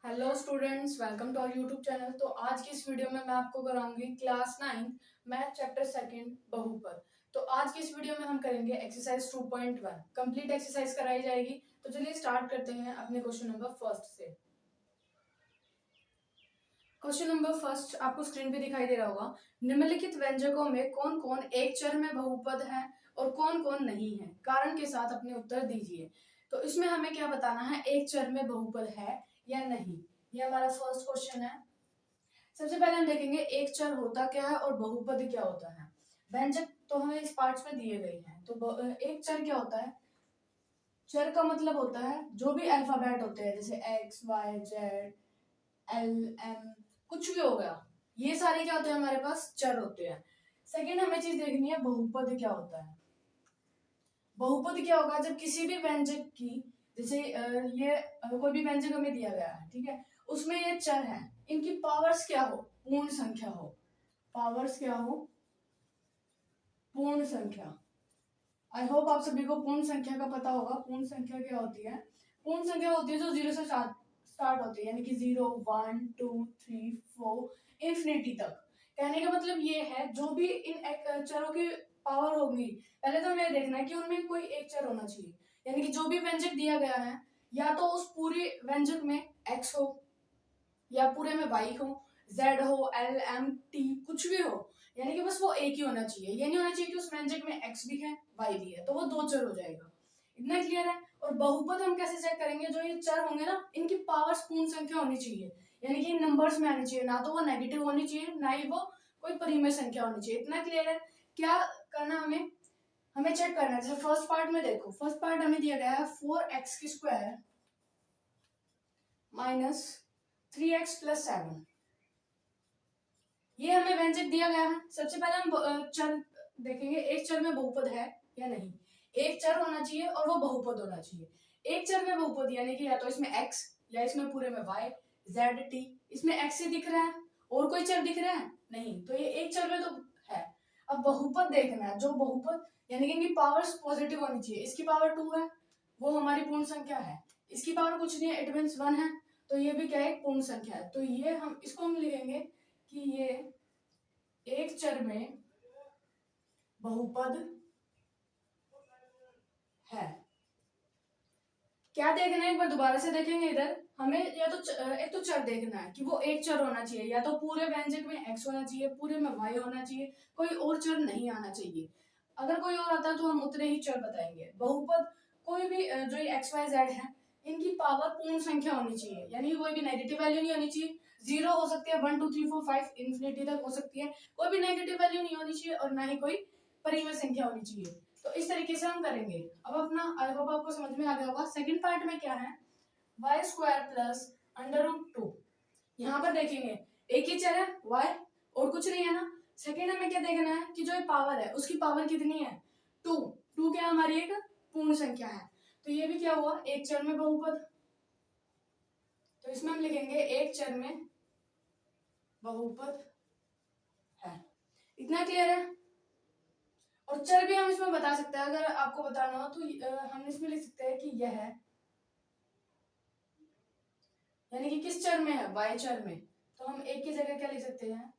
Hello students, welcome to our YouTube channel. तो आज की इस वीडियो में मैं आपको कराऊंगी क्लास 9 मैथ चैप्टर सेकंड बहुपद। तो आज की इस वीडियो में हम करेंगे एक्सरसाइज 2.1 कंप्लीट एक्सरसाइज कराई जाएगी। तो चलिए स्टार्ट करते हैं अपने क्वेश्चन नंबर फर्स्ट से। क्वेश्चन नंबर फर्स्ट आपको स्क्रीन पे दिखाई दे रहा होगा। निम्नलिखित व्यंजकों में कौन कौन एक चर में बहुपद है और कौन कौन नहीं है, कारण के साथ अपने उत्तर दीजिए। तो इसमें हमें क्या बताना है, एक चर में बहुपद है या नहीं। ये हमारा फर्स्ट क्वेश्चन है। सबसे पहले हम देखेंगे एक चर होता क्या है और बहुपद क्या होता है। व्यंजक तो हमें इस पार्ट्स में दिए गए हैं। तो एक चर क्या होता है, चर का मतलब होता है जो भी अल्फाबेट होते हैं, जैसे X Y Z L M, कुछ भी हो गया, ये सारे क्या होते हैं, हमारे पास चर होते हैं। सेकंड हमें चीज देखनी है बहुपद क्या होता है। बहुपद क्या होगा, जब किसी भी व्यंजक की, जैसे कोई भी व्यंजक हमें दिया गया है, ठीक है, उसमें ये चर है, इनकी पावर्स क्या हो, पूर्ण संख्या हो। पावर्स क्या हो, पूर्ण संख्या। आई होप आप सभी को पूर्ण संख्या का पता होगा। पूर्ण संख्या क्या होती है, पूर्ण संख्या होती है जो जीरो से स्टार्ट होती है, यानी कि 0 1 2 3 4 इंफिनिटी तक। कहने का मतलब ये है, जो भी इन चरों की पावर होगी, पहले तो हमें देखना है कि उनमें कोई एक चर होना चाहिए। यानी कि जो भी व्यंजक दिया गया है, या तो उस पूरे व्यंजक में x हो, या पूरे में y हो, z हो, l m t कुछ भी हो, यानी कि बस वो एक ही होना चाहिए। ये नहीं होना चाहिए कि उस व्यंजक में x भी है y भी है, तो वो दो चर हो जाएगा। इतना क्लियर है। और बहुपद हम कैसे चेक करेंगे, जो ये चर होंगे ना, इनकी पावर्स पूर्ण संख्या होनी चाहिए, यानी कि नंबर्स में आनी चाहिए, ना तो वो नेगेटिव होनी चाहिए, ना ही वो कोई परिमेय संख्या होनी चाहिए। इतना क्लियर है। क्या करना हमें, हमें चेक करना है। जैसे फर्स्ट पार्ट में देखो, फर्स्ट पार्ट हमें दिया गया है 4x² माइनस 3x प्लस 7। ये हमें व्यंजक दिया गया है। सबसे पहले हम चर देखेंगे, एक चर में बहुपद है या नहीं। एक चर होना चाहिए और वो बहुपद होना चाहिए। एक चर में बहुपद यानी कि या तो इसमें x या इसमें पूरे में y z t। इसमें x ही दिख रहा है और कोई चर दिख रहा है नहीं, तो ये एक चर में तो है। अब बहुपद देखना है, जो बहुपद यानी कि इनकी पावर्स पॉजिटिव होनी चाहिए। इसकी पावर 2 है, वो हमारी पूर्ण संख्या है। इसकी पावर कुछ नहीं है, इट मीन्स 1 है, तो ये भी क्या है, पूर्ण संख्या है। तो ये हम इसको हम लिखेंगे कि ये एक चर में बहुपद है। क्या देखना है, एक बार दोबारा से देखेंगे। इधर हमें या तो एक तो चर देखना है कि वो एक चर होना चाहिए, या तो पूरे व्यंजक में x होना चाहिए, पूरे में y होना चाहिए, कोई और चर नहीं आना चाहिए। अगर कोई और आता है तो हम उतने ही चर बताएंगे। बहुपद कोई भी जो ये x y z है, इनकी पावर पूर्ण संख्या होनी चाहिए, यानी कोई भी नेगेटिव वैल्यू नहीं होनी चाहिए। 0 हो सकती है, 1 2 3 4 5 इंफिनिटी तक हो सकती है, कोई भी नेगेटिव वैल्यू नहीं होनी चाहिए, और ना ही कोई परिमेय संख्या होनी चाहिए। तो इस तरीके से हम करेंगे। अब अपना आई होप आपको समझ में आ गया होगा। सेकंड पार्ट में क्या है, y² प्लस √2। यहाँ पर देखेंगे एक ही चर है y, और कुछ नहीं है ना। सेकंड हमें क्या देखना है कि जो ये पावर है, उसकी पावर कितनी है, 2। 2 क्या हमारी एक पूर्ण संख्या है। तो ये भी क्या हुआ, एक चर में बहुपद। तो इसमें हम लिखेंगे एक चर में बहुपद है। इतना क्लियर है। और चर भी हम इसमें बता सकते हैं, अगर आपको बताना हो तो हम इसमें लिख सकते हैं कि यह है, यानी कि किस चर में है, y चर में। तो हम एक की जगह क्या लिख सकते हैं,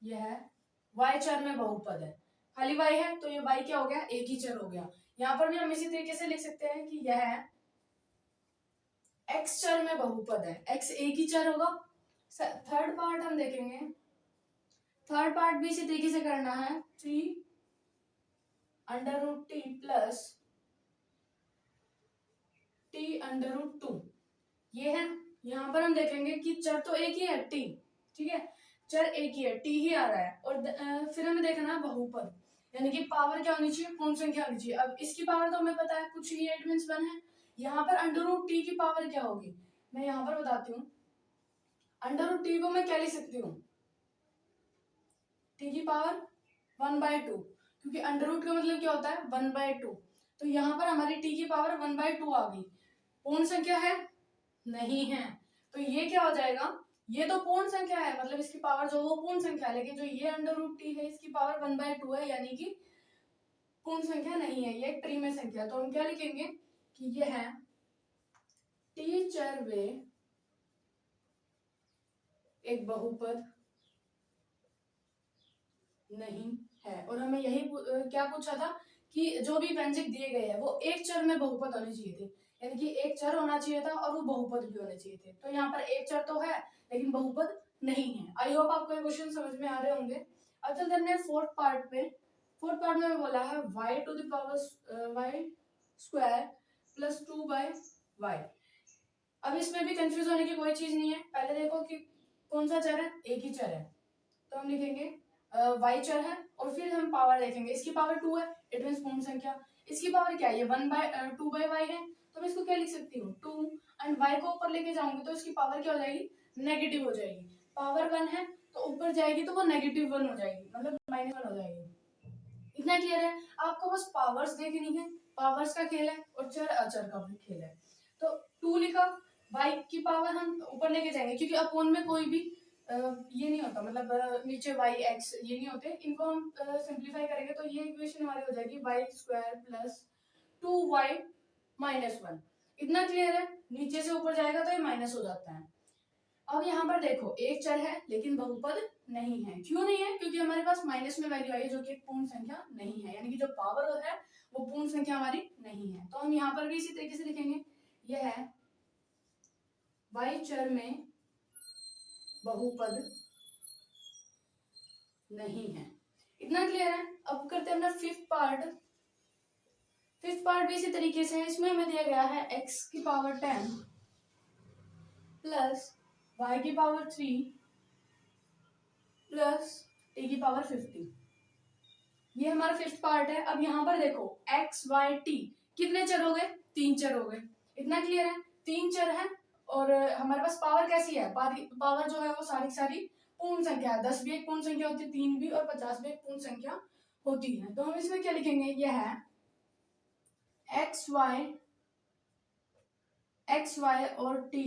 यह y चर में बहुपद है। खाली y है तो ये y क्या हो गया, एक ही चर हो गया। यहाँ पर भी हम इसी तरीके से लिख सकते हैं कि यह x चर में बहुपद है, x एक ही चर होगा। थर्ड पार्ट हम देखेंगे, थर्ड पार्ट भी इसी तरीके से करना है। 3√t प्लस t√2 ये है। यहाँ पर हम देखेंगे कि चर तो एक ही है t, ठीक है, चर एक ही है, t ही आ रहा है। और फिर हमें देखना है बहुपद, यानी कि पावर क्या होनी चाहिए, पूर्ण संख्या होनी चाहिए। अब इसकी पावर तो हमें पता है, कुछ ही, इट मींस 1 है। यहाँ पर √t की पावर क्या होगी, मैं यहाँ पर बताती हूँ। √t को मैं क्या लिख सकती हूँ, t की पावर 1/2, क्योंकि √ का मतलब क्या होता है, 1/2। तो यहाँ पर हमारी t की पावर 1/2 आ गई। पूर्ण संख्या है नहीं है, तो ये क्या हो जाएगा, ये तो पूर्ण संख्या है, मतलब इसकी पावर जो वो पूर्ण संख्या है, लेकिन जो ये √t है, इसकी पावर 1/2 है, यानी कि पूर्ण संख्या नहीं है, ये एक परिमेय संख्या। तो हम क्या लिखेंगे कि ये है टी चर में एक बहुपद नहीं है। और हमें यही क्या पूछा था कि जो भी व्यंजक दिए गए हैं वो एक चर में बहुपद होने चाहिए थे, यानी कि एक चर होना चाहिए था और वो बहुपद भी होने चाहिए थे। तो यहाँ पर एक चर तो है लेकिन बहुपद नहीं है। आई होप आपको ये क्वेश्चन समझ में आ रहे होंगे। अब चलते हैं फोर्थ पार्ट पे। फोर्थ पार्ट में बोला है y to the power y square plus 2/y। अब इसमें भी कंफ्यूज होने की कोई चीज नहीं है। पहले देखो कि कौन सा चर है, एक ही चर है, तो हम लिखेंगे y चर है और फिर हम पावर देखेंगे। इसकी पावर 2 है, इट मींस पूर्ण संख्या। इसकी पावर क्या है, ये 1/2/y है, तो मैं इसको क्या लिख सकती हूँ 2, एंड y को ऊपर लेके जाऊंगी तो इसकी पावर क्या हो जाएगी, नेगेटिव हो जाएगी। पावर 1 है तो ऊपर जाएगी तो वो -1 हो जाएगी, मतलब -1 हो जाएगी। इतना क्लियर है। आपको बस पावर्स देखनी है, पावर्स का खेल है और चर अचर का भी खेल है। तो 2 लिखा, y की पावर हम ऊपर लेके जाएंगे क्योंकि अपोन में कोई भी ये नहीं होता, मतलब नीचे y x ये नहीं होते, इनको हम सिंप्लीफाई करेंगे तो ये इक्वेशन हमारी हो जाएगी y square plus 2y minus 1। इतना क्लियर है। नीचे से ऊपर जाएगा तो ये माइनस हो जाता है। अब यहाँ पर देखो एक चर है लेकिन बहुपद नहीं है। क्यों नहीं है, क्योंकि हमारे पास माइनस में वैल्यू आई है जो कि एक पूर्ण संख्या नहीं है, यानी कि जो पावर है वो पूर्ण संख्या हमारी नहीं है। तो हम यहाँ पर भी इसी तरीके से लिखेंगे, यह है y चर में बहुपद नहीं है। इतना क्लियर है। अब करते हैं अपना फिफ्थ पार्ट। फिफ्थ पार्ट भी इसी तरीके से है। इसमें हमें दिया गया है x की पावर 10 प्लस y की पावर 3 प्लस t की पावर 50। ये हमारा फिफ्थ पार्ट है। अब यहाँ पर देखो x y t कितने चर हो गए, 3 चर हो गए। इतना क्लियर है, 3 चर है और हमारे पास पावर कैसी है, पावर जो है वो सारी सारी पूर्ण संख्या है। 10 भी एक पूर्ण संख्या होती है, 3 भी और 50 भी एक पूर्ण संख्या होती है। तो हम इसमें क्या लिखेंगे, यह है एक्स वाई और t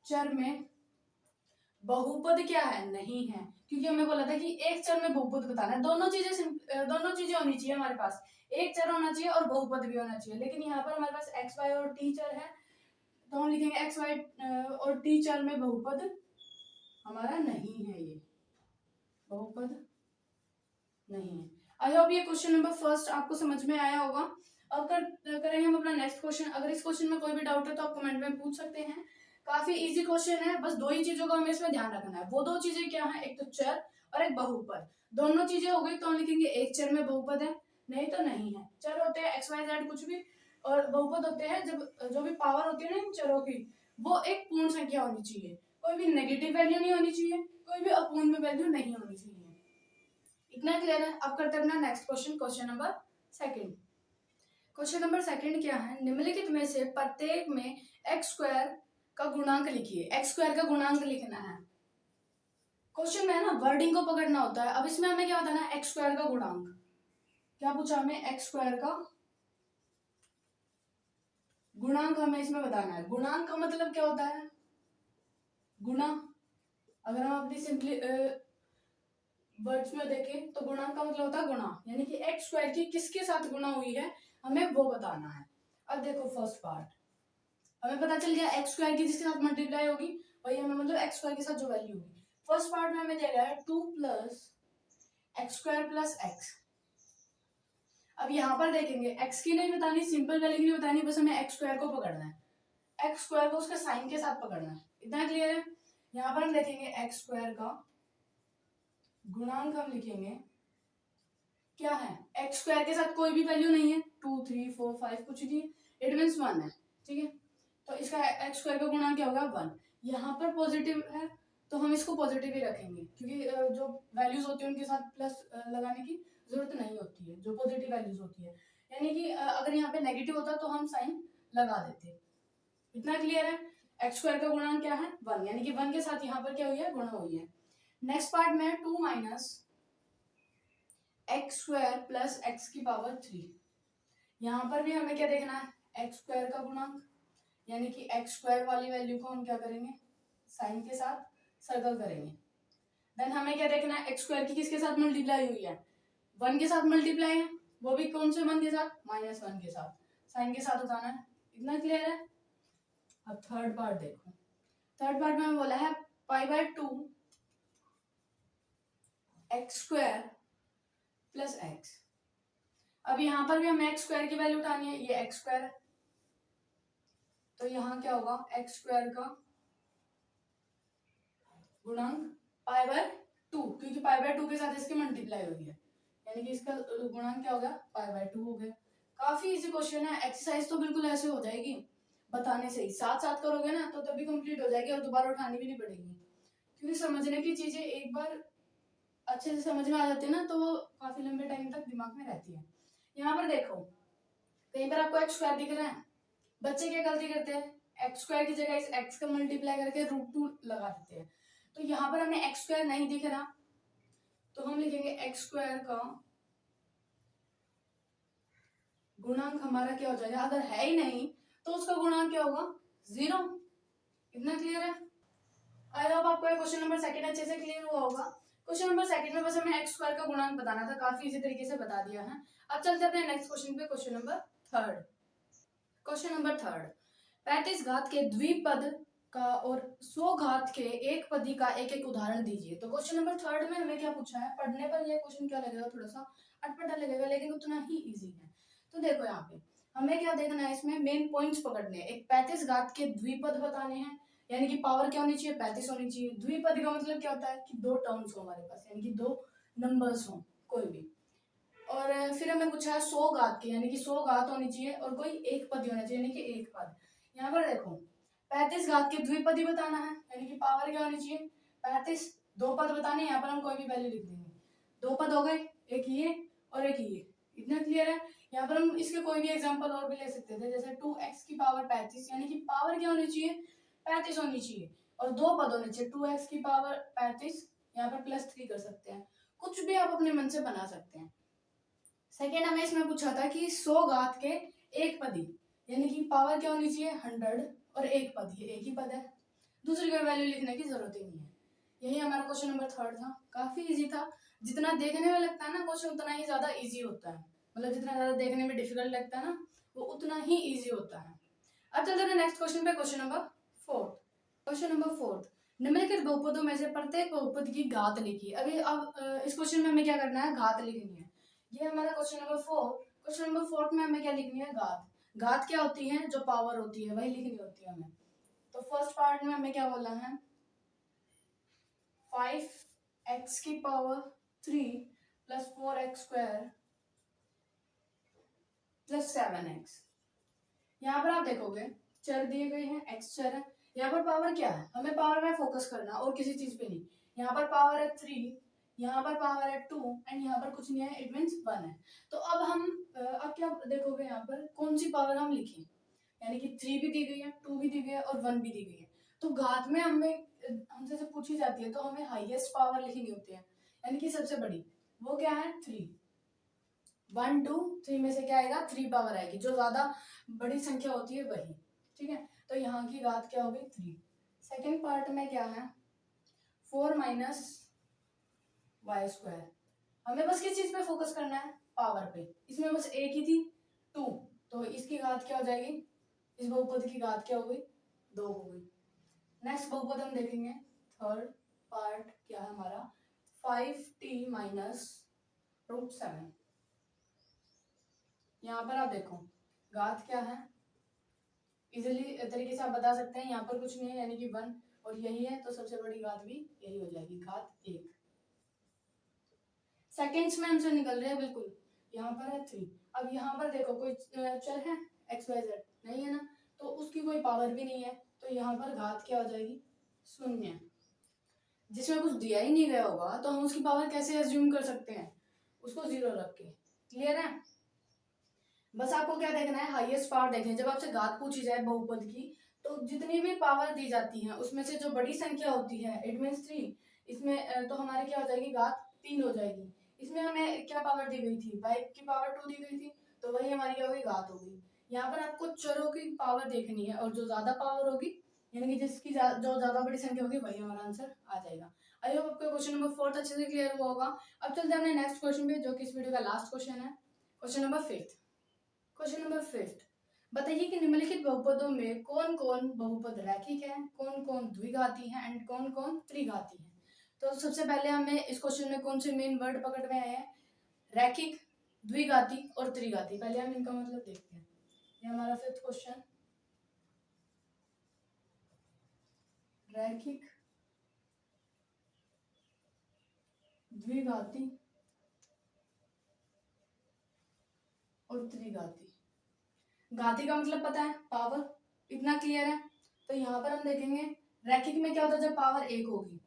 चर में बहुपद क्या है, नहीं है। क्योंकि हमें बोला था कि एक चर में बहुपद बताना है। दोनों चीजें होनी चाहिए हमारे पास, एक चर होना चाहिए और बहुपद भी होना चाहिए। लेकिन यहाँ पर हमारे पास एक्स वाई और टी चर है, तो हम लिखेंगे एक्स वाई और टी चर में बहुपद हमारा नहीं है, ये बहुपद नहीं है। आई होप ये क्वेश्चन नंबर फर्स्ट आपको समझ में आया होगा। अब करेंगे हम अपना नेक्स्ट क्वेश्चन। अगर इस क्वेश्चन में कोई भी डाउट है तो आप कमेंट में पूछ सकते हैं। काफी इजी क्वेश्चन है, बस 2 ही चीजों का हमें इसमें ध्यान रखना है। वो 2 चीजें क्या है, एक तो चर और एक बहुपद। दोनों चीजें हो गई तो हम लिखेंगे एक चर में बहुपद है, नहीं तो नहीं है। चर होते हैं एक्स वाई जेड कुछ भी, और बहुपद होते हैं जब जो भी पावर होती है ना इन चरों की, वो एक पूर्ण संख्या होनी चाहिए। कोई भी नेगेटिव वैल्यू नहीं होनी चाहिए, कोई भी अपूर्ण में वैल्यू नहीं होनी चाहिए। इतना क्लियर है। अब करते हैं अपना next question, question number second. Question number second क्या है, निम्नलिखित में से प्रत्येक में एक्स स्क्वायर का गुणांक लिखिए। एक्स स्क्वायर का गुणांक लिखना है। क्वेश्चन में है ना वर्डिंग को पकड़ना होता है। अब इसमें हमें क्या बताना है, एक्स स्क्वायर का गुणांक। क्या पूछा हमें, एक्स स्क्वायर का गुणांक हमें इसमें बताना है। गुणांक का मतलब क्या होता है, गुणा। अगर हम अपनी सिंपली वर्ड्स में देखें तो गुणांक का मतलब होता है गुणा, यानी कि एक्स स्क्वायर की किसके साथ गुणा हुई है हमें वो बताना है। अब देखो फर्स्ट पार्ट, हमें पता चल गया एक्स स्क्वायर की जिसके साथ मल्टीप्लाई होगी वही हमें, मतलब एक्स स्क्वायर के साथ जो वैल्यू होगी। फर्स्ट पार्ट में हमें दिया गया है 2 plus x square plus x. अब यहाँ पर देखेंगे एक्स की नहीं बतानी, सिंपल वैल्यू नहीं बतानी, बस हमें एक्स स्क्वायर को पकड़ना है। एक्स स्क्वायर को उसके साइन के साथ पकड़ना है। इतना क्लियर है। यहाँ पर हम देखेंगे एक्स स्क्वायर का गुणांक हम लिखेंगे क्या है, एक्स स्क्वायर के साथ कोई भी वैल्यू नहीं है, 2 3 4 5 कुछ नहीं, इट मीन्स 1 है। ठीक है, तो इसका एक्स स्क्वायर का गुणांक क्या होगा 1। यहाँ पर पॉजिटिव है तो हम इसको पॉजिटिव ही रखेंगे, क्योंकि जो वैल्यूज होती है उनके साथ प्लस लगाने की जरूरत नहीं होती है, जो पॉजिटिव वैल्यूज होती है। यानी कि अगर यहाँ पे नेगेटिव होता तो हम साइन लगा देते। इतना क्लियर है। एक्स स्क्वायर का गुणांक क्या है 1, यानी कि 1 के साथ यहाँ पर क्या हुई है, गुणा हुई है। नेक्स्ट पार्ट में 2 minus x square plus x की पावर 3। यहाँ पर भी हमें क्या देखना है, एक्स स्क्वायर का गुणांक, यानी कि एक्स स्क्वायर वाली वैल्यू को हम क्या करेंगे, साइन के साथ सर्कल करेंगे। देन हमें क्या देखना है, एक्स स्क्वायर की किसके साथ मल्टीप्लाई हुई है, 1 के साथ मल्टीप्लाई है, वो भी कौन से 1 के साथ, -1 के साथ। साइन के साथ उठाना है, इतना क्लियर है। अब थर्ड पार्ट देखो, थर्ड पार्ट में बोला है π/2 x² प्लस एक्स। अब यहाँ पर भी हमें x² की वैल्यू उठानी है, ये x² है, तो यहाँ क्या होगा x² का गुणांक π/2, क्योंकि π/2 के साथ इसकी मल्टीप्लाई हुई है, यानी कि इसका गुणांक क्या हो गया π/2 हो गया। काफी इजी क्वेश्चन है, एक्सरसाइज तो बिल्कुल ऐसे हो जाएगी बताने से ही, साथ साथ करोगे ना तो तभी कंप्लीट हो जाएगी और दोबारा उठानी भी नहीं पड़ेगी, क्योंकि समझने की चीजें एक बार अच्छे से समझ में आ जाती है ना तो वो काफी लंबे टाइम तक दिमाग में रहती है। यहाँ पर देखो कहीं पर आपको x² दिख रहा है, बच्चे क्या गलती करते हैं, x² की जगह इस x का मल्टीप्लाई करके √2 लगा देते हैं, तो यहाँ पर हमें x² नहीं दिख रहा तो हम लिखेंगे x² का गुणांक हमारा क्या हो जाएगा, अगर है ही नहीं तो उसका गुणांक क्या होगा 0। इतना क्लियर है। आई होप आपको क्वेश्चन नंबर 2 अच्छे से क्लियर हुआ होगा। क्वेश्चन नंबर 2 में बस हमें x² का गुणांक बताना था, काफी इजी तरीके से बता दिया है। अब चलते हैं अपने नेक्स्ट क्वेश्चन पे, क्वेश्चन नंबर 3। क्वेश्चन नंबर 3, 35 घात के द्विपद का और 100 घात के एक पदी का एक एक उदाहरण दीजिए। तो क्वेश्चन नंबर 3 में हमें क्या पूछा है, पढ़ने पर यह क्वेश्चन क्या लगेगा, थोड़ा सा अटपटा लगेगा लेकिन उतना ही इजी है। तो देखो यहाँ पे हमें क्या देखना है, इसमें मेन पॉइंट्स पकड़ने हैं। एक 35 घात के द्विपद बताने हैं, यानी कि पावर क्या होनी चाहिए 35 होनी चाहिए। द्विपद का मतलब क्या होता है कि दो टर्म्स हो हमारे पास, यानी कि दो नंबर्स हो कोई भी। और फिर हमें पूछा है 100 घात के, यानी कि 100 घात होनी चाहिए और कोई एक पद होना चाहिए, यानी कि एक पद। यहाँ पर देखो 35 घात के द्विपदी बताना है, यानी कि पावर क्या होनी चाहिए 35, दो पद बताने, यहाँ पर हम कोई भी वैल्यू लिख देंगे। दो पद हो गए, एक ये और एक ये, इतना क्लियर है। यहाँ पर हम इसके कोई भी एग्जांपल और भी ले सकते थे, जैसे 2x की पावर 35, यानी कि पावर क्या होनी चाहिए 35 होनी चाहिए और दो पद होने चाहिए 2x की पावर 35, यहाँ पर +3 कर सकते हैं, कुछ भी आप अपने मन से बना सकते हैं। सेकेंड हमें इसमें पूछा था कि 100 घात के एक पदी, यानी कि पावर क्या होनी चाहिए 100 और एक पद, ये एक ही पद है, दूसरी कोई वैल्यू लिखने की जरूरत ही नहीं है। यही हमारा क्वेश्चन नंबर 3 था, काफी इजी था। जितना देखने में लगता है ना क्वेश्चन उतना ही ज्यादा इजी होता है, मतलब जितना ज्यादा देखने में डिफिकल्ट लगता है ना वो उतना ही इजी होता है। अब चलते हैं नेक्स्ट क्वेश्चन पे, क्वेश्चन नंबर 4। क्वेश्चन नंबर 4, निम्नलिखित बहुपदों में से प्रत्येक बहुपद की घात लिखिए। अभी अब इस क्वेश्चन में हमें क्या करना है, घात लिखनी है। ये हमारा क्वेश्चन नंबर 4। क्वेश्चन नंबर 4 में हमें क्या लिखनी है, घात। घात क्या होती है, जो पावर होती है वही लिखनी होती है हमें। तो फर्स्ट पार्ट में हमें क्या बोला है, 5x की power 3 plus 4x² plus 7x। यहाँ पर आप देखोगे चर दिए गए हैं, x चर है, यहाँ पर पावर क्या है, हमें पावर में फोकस करना और किसी चीज पे नहीं। यहाँ पर पावर है 3, यहाँ पर पावर है 2 एंड यहाँ पर कुछ नहीं है, इट मीन्स 1 है। तो अब हम अब क्या देखोगे यहाँ पर कौन सी पावर हम लिखें, यानी कि 3 भी दी गई है, 2 भी दी गई है और 1 भी दी गई है। तो घात में हमसे से पूछी जाती है तो हमें हाईएस्ट पावर लिखनी होती है, यानी कि सबसे बड़ी, वो क्या है 3। 1 2 3 में से क्या आएगा 3 पावर आएगी, जो ज्यादा बड़ी संख्या होती है वही, ठीक है। तो यहाँ की घात क्या होगी 3। सेकेंड पार्ट में क्या है 4 माइनस y²। हमें बस किस चीज पे फोकस करना है, पावर पे। इसमें बस एक ही थी 2, तो इसकी घात क्या हो जाएगी, इस बहुपद की घात क्या हो गई 2 हो गई। नेक्स्ट बहुपद हम देखेंगे, थर्ड पार्ट क्या है हमारा 5t माइनस √7। यहाँ पर आप देखो घात क्या है, इजीली तरीके से आप बता सकते हैं, यहाँ पर कुछ नहीं है यानी कि 1 और यही है, तो सबसे बड़ी घात भी यही हो जाएगी, घात 1। सेकेंड्स में हमसे निकल रहे हैं बिल्कुल, यहाँ पर है 3। अब यहाँ पर देखो कोई चर है XYZ नहीं है ना, तो उसकी कोई पावर भी नहीं है, तो यहाँ पर घात क्या हो जाएगी 0। जिसमें कुछ दिया ही नहीं गया होगा तो हम उसकी पावर कैसे एज्यूम कर सकते हैं, उसको 0 रख के। क्लियर है। बस आपको क्या देखना है, हाईएस्ट पावर देखें। जब आपसे घात पूछी जाए बहुपद की तो जितनी भी पावर दी जाती है उसमें से जो बड़ी संख्या होती है इट मीन्स 3, इसमें तो हमारी क्या हो जाएगी घात 3 हो जाएगी। इसमें हमें क्या पावर दी गई थी, 5 की पावर 2 दी गई थी, तो वही हमारी क्या होगी घात होगी। यहाँ पर आपको चरों की पावर देखनी है और जो ज्यादा पावर होगी यानी कि जिसकी जो ज्यादा बड़ी संख्या होगी वही हमारा आंसर आ जाएगा। आई होप आपको क्वेश्चन नंबर 4 अच्छे से क्लियर हुआ होगा। अब चलते हैं अपने नेक्स्ट क्वेश्चन पे जो कि इस वीडियो का लास्ट क्वेश्चन है, क्वेश्चन नंबर 5। क्वेश्चन नंबर 5, बताइए कि निम्नलिखित बहुपदों में कौन कौन बहुपद रैखिक है, कौन कौन द्विघाती है एंड कौन कौन त्रिघाती है। तो सबसे पहले हमें इस क्वेश्चन में कौन से मेन वर्ड पकड़ में आए हैं, रैखिक, द्विघाती और त्रिघाती। पहले हम इनका मतलब देखते हैं। ये हमारा फिफ्थ क्वेश्चन, रैखिक, द्विघाती और त्रिघाती। घाती का मतलब पता है, पावर, इतना क्लियर है। तो यहाँ पर हम देखेंगे रैखिक में क्या होता है, जब पावर एक होगी,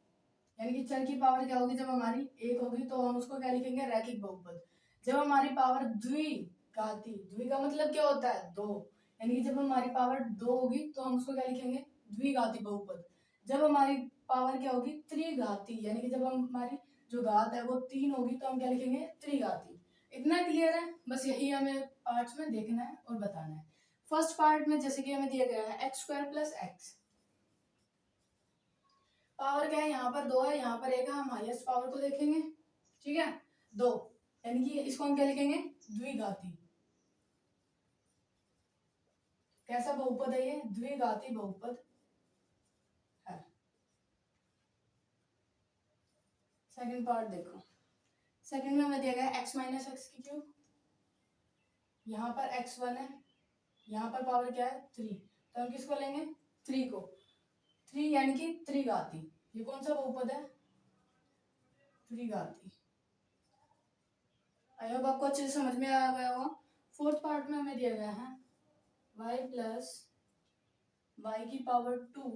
यानी कि चर की पावर क्या होगी, जब हमारी एक होगी तो हम उसको क्या लिखेंगे, रैखिक बहुपद। जब हमारी पावर द्विघाती, द्वि का मतलब क्या होता है, दो, यानी कि जब हमारी पावर दो होगी तो हम उसको क्या लिखेंगे, द्विघाती बहुपद। जब हमारी पावर क्या होगी, त्रिघाती, यानी कि जब हमारी जो घात है वो तीन होगी तो हम क्या लिखेंगे, त्रिघाती। इतना क्लियर है, बस यही हमें पार्ट्स में देखना है और बताना है। फर्स्ट पार्ट में जैसे कि हमें दिया गया है x square plus x, power क्या है, यहाँ पर दो है, यहाँ पर एक है, हम हाईएस्ट पावर को देखेंगे, ठीक है, दो, यानी कि इसको हम क्या लिखेंगे, द्विघाती। कैसा बहुपद है ये, द्विघाती बहुपद है। सेकंड पार्ट देखो, सेकंड में हमें दिया गया एक्स माइनस एक्स की क्यूब, यहाँ पर एक्स वन है, यहाँ पर पावर क्या है, थ्री, तो हम किसको लेंगे, थ्री को, थ्री यानी कि त्रिघाती। ये कौन सा बहुपद है, त्रिघाती। आई होप आपको अच्छे से समझ में आ गया होगा। फोर्थ पार्ट में हमें दिया गया है y प्लस वाई की पावर टू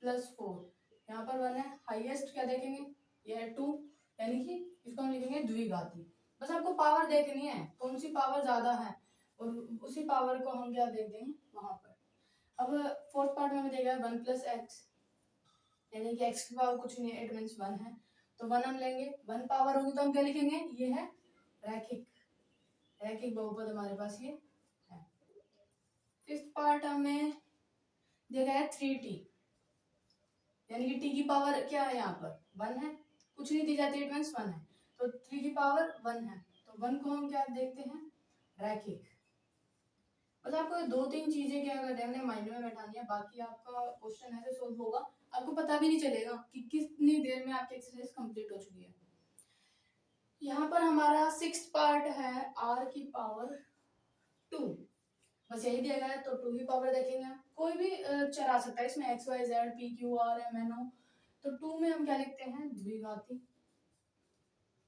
प्लस फोर, यहाँ पर वन है, हाईएस्ट क्या देखेंगे, ये है टू, यानी कि इसको हम लिखेंगे द्विघाती। बस आपको पावर देखनी है, कौन सी पावर ज्यादा है और उसी पावर को हम क्या देख देंगे वहां पर। अब फोर्थ पार्ट में हमें देगा वन प्लस एक्स, यानी कि एक्स की पावर कुछ नहीं है, इट मीन्स वन है, तो वन हम लेंगे, वन पावर होगी तो हम क्या लिखेंगे, ये है रैखिक, रैखिक बहुपद हमारे पास ये है। फिफ्थ पार्ट हमें दिया गया है थ्री टी, यानी कि टी की पावर क्या है, यहाँ पर वन है, कुछ नहीं दी जाती, इट मीन्स वन है, तो थ्री की पावर वन है, तो वन को हम क्या देखते हैं, रैखिक। बस आपको ये दो तीन चीजें क्या करनी है, हमने माइंड में बैठानी है, बाकी आपका क्वेश्चन ऐसे सोल्व होगा, आपको पता भी नहीं चलेगा कि कितनी देर में आपकी एक्सरसाइज कंप्लीट हो चुकी है। यहाँ पर हमारा सिक्स्थ पार्ट है आर की पावर टू, बस यही दिया गया है, तो टू की पावर देखेंगे हम, कोई भी चर आ सकता है इसमें, X Y Z P Q R M N O, तो टू में हम क्या लिखते हैं, द्विघाती,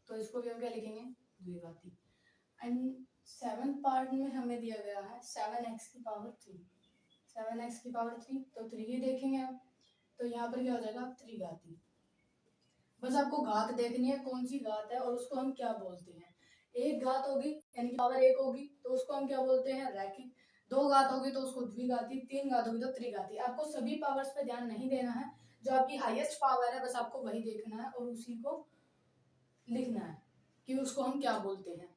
तो इसको भी हम क्या लिखेंगे, द्विघाती। एंड सेवन पार्ट में हमें दिया गया है सेवन एक्स की पावर थ्री, सेवन एक्स की पावर थ्री, तो थ्री ही देखेंगे हम, तो यहाँ पर क्या हो जाएगा, त्रिघाती। बस आपको घात देखनी है, कौन सी घात है और उसको हम क्या बोलते हैं। एक घात होगी यानी कि पावर एक होगी तो उसको हम क्या बोलते हैं, रैखिक, दो घात होगी तो उसको द्विघाती, तीन घात होगी तो त्रिघाती। आपको सभी पावर्स पे ध्यान नहीं देना है, जो आपकी हाईएस्ट पावर है बस आपको वही देखना है और उसी को लिखना है कि उसको हम क्या बोलते हैं।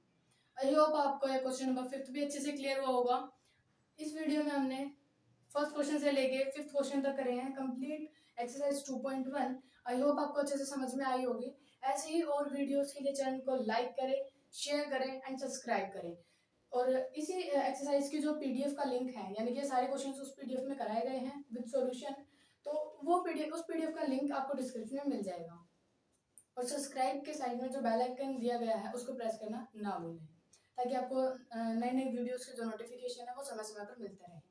आई होप आपको ये क्वेश्चन नंबर फिफ्थ भी अच्छे से क्लियर हुआ होगा। इस वीडियो में हमने फर्स्ट क्वेश्चन से लेके फिफ्थ क्वेश्चन तक करे हैं कंप्लीट एक्सरसाइज 2.1। आई होप आपको अच्छे से समझ में आई होगी। ऐसे ही और वीडियोस के लिए चैनल को लाइक करें, शेयर करें एंड सब्सक्राइब करें। और इसी एक्सरसाइज की जो पीडीएफ का लिंक है, यानी कि सारे क्वेश्चंस उस पीडीएफ में कराए गए हैं विद सॉल्यूशन, तो वो पीडीएफ, उस पीडीएफ का लिंक आपको डिस्क्रिप्शन में मिल जाएगा। और सब्सक्राइब के साइड में जो बेल आइकन दिया गया है उसको प्रेस करना ना भूलें, ताकि आपको नए नए वीडियोस के जो नोटिफिकेशन है वो समय समय पर मिलते रहे।